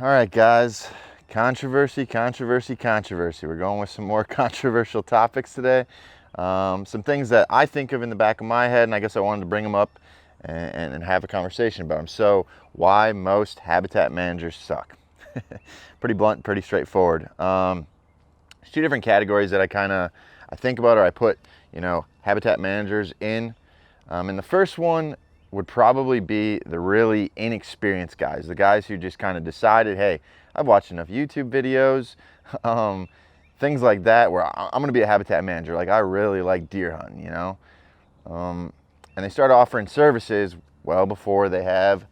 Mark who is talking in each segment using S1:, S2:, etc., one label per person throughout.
S1: All right, guys. Controversy. We're going with some more controversial topics today. Some things that I think of in the back of my head, and I guess I wanted to bring them up and have a conversation about them. So, why most habitat managers suck? Pretty blunt, pretty straightforward. There's two different categories that I think about, or I put, habitat managers in. And the first one would probably be the really inexperienced guys, the guys who just kind of decided, hey, I've watched enough YouTube videos, things like that, where I'm gonna be a habitat manager. Like, I really like deer hunting, and they start offering services well before they have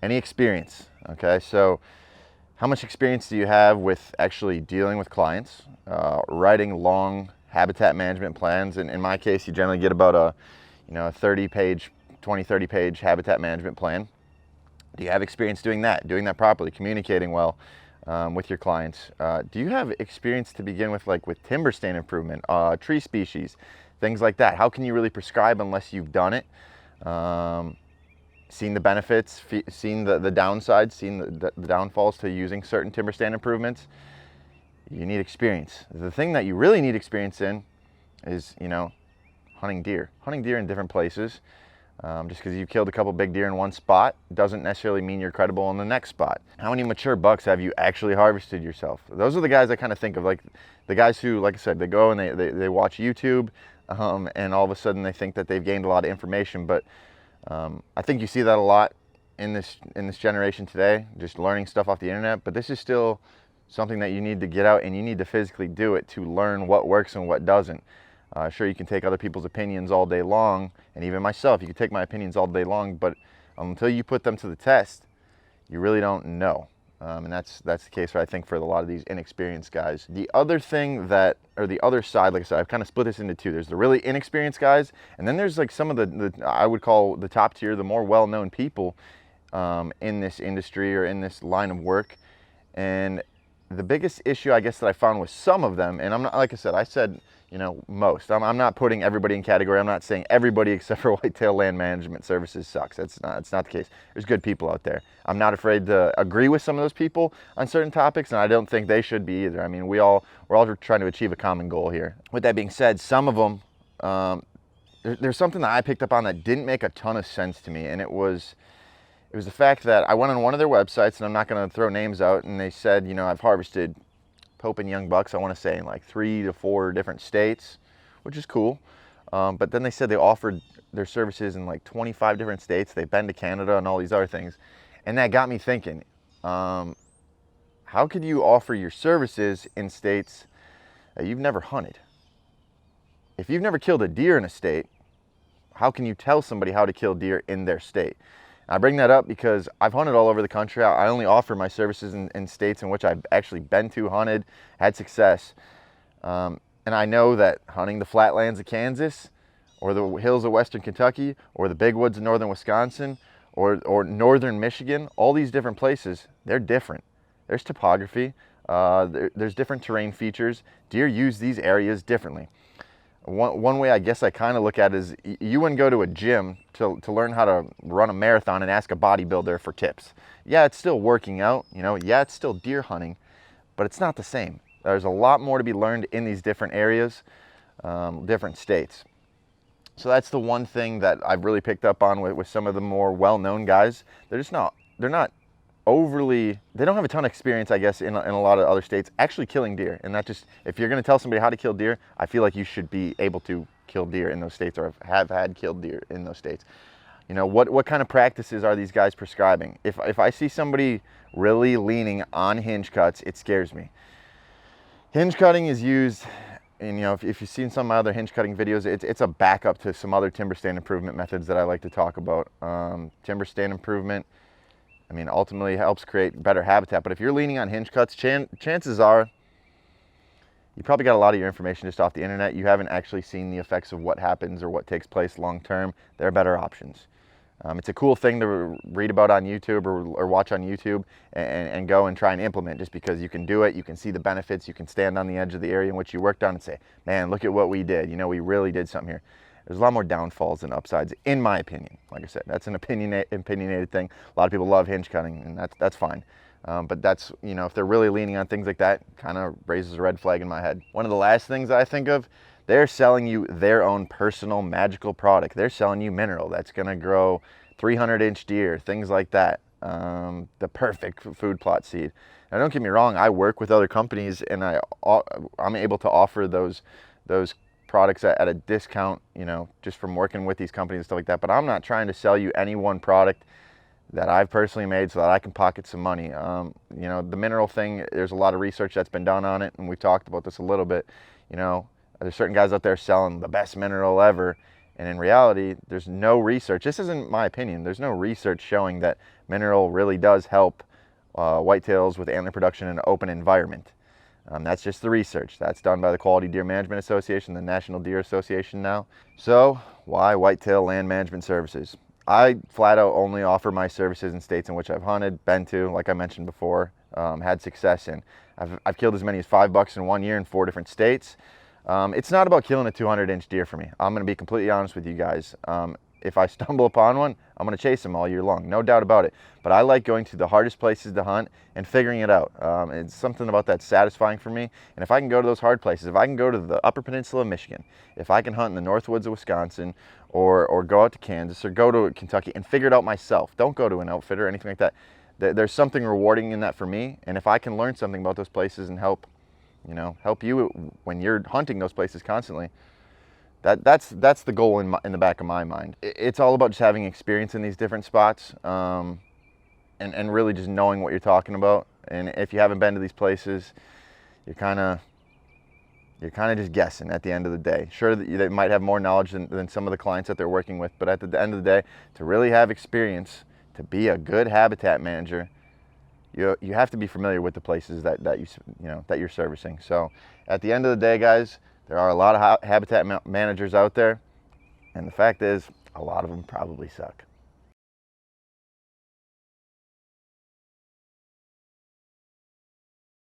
S1: any experience. Okay, so how much experience do you have with actually dealing with clients, writing long habitat management plans? And in my case, you generally get about a 30-page 20-30-page habitat management plan. Do you have experience doing that properly, communicating well with your clients? Do you have experience to begin with, like with timber stand improvement, tree species, things like that? How can you really prescribe unless you've done it, seen the benefits, seen the downsides, seen the downfalls to using certain timber stand improvements? You need experience. The thing that you really need experience in is, hunting deer in different places. Just because you killed a couple big deer in one spot doesn't necessarily mean you're credible in the next spot. How many mature bucks have you actually harvested yourself? Those are the guys I kind of think of, like the guys who, like I said, they go and they watch YouTube, and all of a sudden they think that they've gained a lot of information. But I think you see that a lot in this generation today, just learning stuff off the internet. But this is still something that you need to get out and you need to physically do it to learn what works and what doesn't. Sure, you can take other people's opinions all day long, and even myself, you can take my opinions all day long, but until you put them to the test, you really don't know. And that's the case, I think, for a lot of these inexperienced guys. The other thing or the other side, like I said, I've kind of split this into two. There's the really inexperienced guys, and then there's like some of the I would call the top tier, the more well-known people in this industry or in this line of work. And the biggest issue, I guess, that I found with some of them, and I'm not, like I said, most. I'm not putting everybody in category. I'm not saying everybody except for Whitetail Land Management Services sucks. It's not the case. There's good people out there. I'm not afraid to agree with some of those people on certain topics, and I don't think they should be either. I mean, we're all trying to achieve a common goal here. With that being said, some of them, there's something that I picked up on that didn't make a ton of sense to me, and it was the fact that I went on one of their websites, and I'm not going to throw names out, and they said, I've harvested Pope and young bucks, I want to say, in like 3 to 4 different states, which is cool. But then they said they offered their services in like 25 different states. They've been to Canada and all these other things. And that got me thinking, how could you offer your services in states that you've never hunted? If you've never killed a deer in a state, how can you tell somebody how to kill deer in their state? I bring that up because I've hunted all over the country. I only offer my services in states in which I've actually been to, hunted, had success. And I know that hunting the flatlands of Kansas, or the hills of western Kentucky, or the big woods of northern Wisconsin, or northern Michigan, all these different places, they're different. There's topography, there's different terrain features. Deer use these areas differently. One way I guess I kind of look at it is, you wouldn't go to a gym to learn how to run a marathon and ask a bodybuilder for tips. Yeah, it's still working out, yeah, it's still deer hunting, but it's not the same. There's a lot more to be learned in these different areas, different states. So that's the one thing that I've really picked up on with some of the more well-known guys. They're not overly, they don't have a ton of experience, I guess, in a lot of other states actually killing deer. And that just, if you're going to tell somebody how to kill deer, I feel like you should be able to kill deer in those states, or have had killed deer in those states. What kind of practices are these guys prescribing? If I see somebody really leaning on hinge cuts, it scares me. Hinge cutting is used, and if you've seen some of my other hinge cutting videos, it's a backup to some other timber stand improvement methods that I like to talk about. Timber stand improvement, ultimately helps create better habitat. But if you're leaning on hinge cuts, chances are you probably got a lot of your information just off the internet. You haven't actually seen the effects of what happens or what takes place long term. There are better options. It's a cool thing to read about on YouTube or watch on YouTube and go and try and implement, just because you can do it, you can see the benefits, you can stand on the edge of the area in which you worked on and say, man, look at what we did. We really did something here. There's a lot more downfalls than upsides, in my opinion. Like I said, that's an opinionated thing. A lot of people love hinge cutting, and that's fine. But that's, if they're really leaning on things like that, kind of raises a red flag in my head. One of the last things I think of, they're selling you their own personal magical product. They're selling you mineral that's going to grow 300-inch deer, things like that. The perfect food plot seed. Now, don't get me wrong, I work with other companies and I'm able to offer those products at a discount, just from working with these companies and stuff like that. But I'm not trying to sell you any one product that I've personally made so that I can pocket some money. The mineral thing, there's a lot of research that's been done on it, and we've talked about this a little bit. There's certain guys out there selling the best mineral ever, and in reality, there's no research. This isn't my opinion. There's no research showing that mineral really does help whitetails with antler production in an open environment. That's just the research. That's done by the Quality Deer Management Association, the National Deer Association now. So why Whitetail Land Management Services? I flat out only offer my services in states in which I've hunted, been to, like I mentioned before, had success in. I've killed as many as 5 bucks in 1 year in 4 different states. It's not about killing a 200-inch deer for me. I'm going to be completely honest with you guys. If I stumble upon one, I'm going to chase them all year long, no doubt about it. But I like going to the hardest places to hunt and figuring it out. It's something about that satisfying for me. And if I can go to those hard places, if I can go to the Upper Peninsula of Michigan, if I can hunt in the North Woods of Wisconsin, or go out to Kansas, or go to Kentucky and figure it out myself. Don't go to an outfitter or anything like that. There's something rewarding in that for me. And if I can learn something about those places and help you when you're hunting those places constantly, that's the goal in the back of my mind. It's all about just having experience in these different spots, and really just knowing what you're talking about. And if you haven't been to these places, you're kind of just guessing at the end of the day. Sure, they might have more knowledge than some of the clients that they're working with, but at the end of the day, to really have experience, to be a good habitat manager, you have to be familiar with the places that you're servicing. So at the end of the day, guys, there are a lot of habitat managers out there, and the fact is, a lot of them probably suck.